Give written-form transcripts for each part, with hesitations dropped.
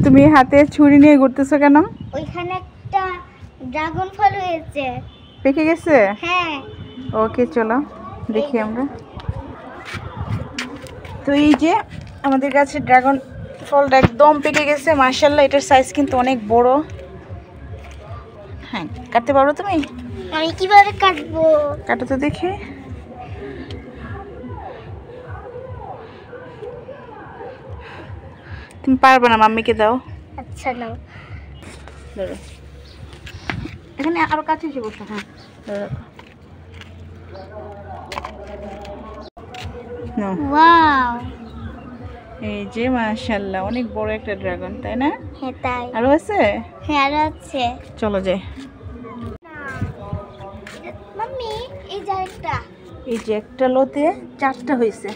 তুমি হাতে ছুরি নিয়ে ঘুরতেছো কেন? ওইখানে একটা ড্রাগন ফল হয়েছে। পেকে গেছে? হ্যাঁ। ওকে চলো দেখি আমরা। তো এই যে আমাদের কাছে ড্রাগন ফলটা একদম পেকে গেছে মাশাআল্লাহ। এটার সাইজ কিন্তু অনেক বড়। হ্যাঁ, কাটতে পারো তুমি? আমি কিভাবে কাটবো? কাটো তো দেখি। তুমি পারবে না, মাম্মিকে দাও। আচ্ছা নাও। ধরো, এখানে আরো কাছে এসে বসো। হ্যাঁ ধরো। নাও। ওয়াও, এই যে মাশাআল্লাহ অনেক বড় একটা ড্রাগন, তাই না? হ্যাঁ তাই। আরো আছে? হ্যাঁ আরো আছে। চলো যাই। মাম্মি এই যে একটা। এই যে একটা লতে 4টা হয়েছে।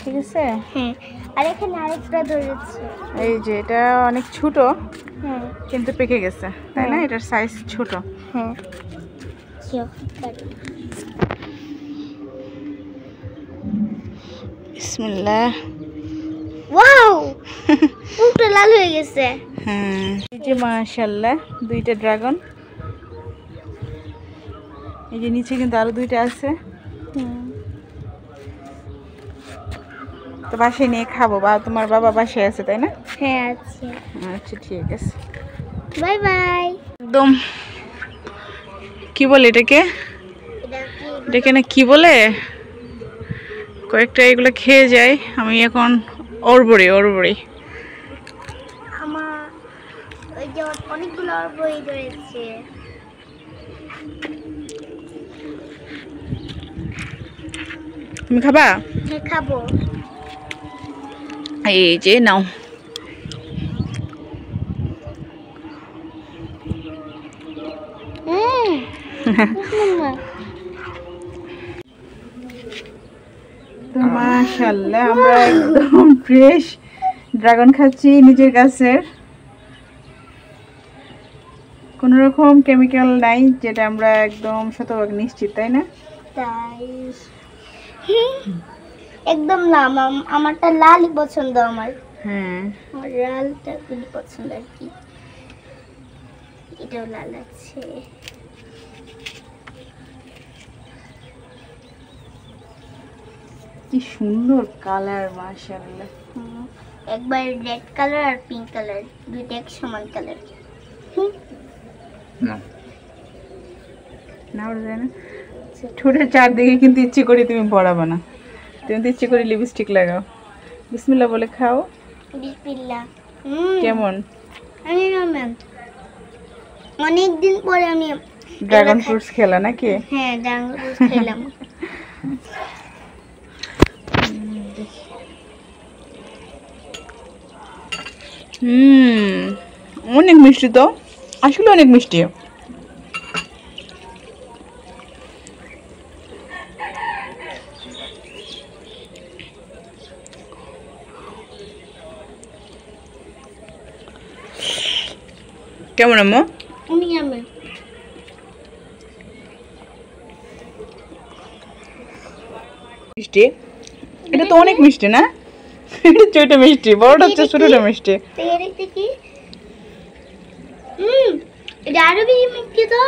ঠিক আছে। হ্যাঁ, আর এখানে আরেকটা ধরেছে। এই যে এটা অনেক ছোট হ্যাঁ কিন্তু পেকে গেছে, তাই না? এটার সাইজ ছোট। হ্যাঁ। বিসমিল্লাহ। ওয়াও, পুরো লাল হয়ে গেছে। হ্যাঁ, এই যে মাশাআল্লাহ 2টা ড্রাগন। এই যে নিচে কিন্তু আরো 2টা আছে। তো বাসায় নিয়ে খাবো, বা তোমার বাবা বাসায় আছে, তাই না? হ্যাঁ আছে। আচ্ছা ঠিক আছে, বাই বাই। একদম কি বলে এটাকে, এটাকে না কি বলে, কয়েকটা এগুলো খেয়ে যায়। আমি এখন অরবড়ি আমার ওই যে অনেকগুলো বই রয়েছে। তুমি খাবা? হ্যাঁ খাবো। এই যে নাও। মাশাআল্লাহ আমরা একদম ফ্রেশ ড্রাগন খাচ্ছি নিজের গাছের, কোনো রকম কেমিক্যাল নাই, যেটা আমরা একদম শতভাগ নিশ্চিত, তাই না? তাই একদম না, আমারটা লালই পছন্দ। আমার লালটা খুবই পছন্দ আর কি। এটাও লাল আছে। কি সুন্দর কালার মাশাআল্লাহ। একবার রেড কালার আর পিঙ্ক কালার দুইটা এক সমান কালার। না ওটা জানো, ঠোঁটের চারদিকে কিন্তু ইচ্ছে করে তুমি পড়াবো না, তুমি তো ইচ্ছে করে লিপস্টিক লাগাও। বিসমিল্লাহ বলে খাও। বিসমিল্লাহ। কেমন? আমি অনেকদিন পরে আমি ড্রাগন ফ্রুটস খেলা নাকি? হ্যাঁ ড্রাগন ফ্রুটস খেলাম। অনেক মিষ্টি, তো আসলে অনেক মিষ্টি। কেমন আম্মু? মিষ্টি, এটা তো অনেক মিষ্টি না? এটা ছোট মিষ্টি, বড়টা হচ্ছে ছোটটা মিষ্টি। এটা আরো বেশি মিষ্টি তো।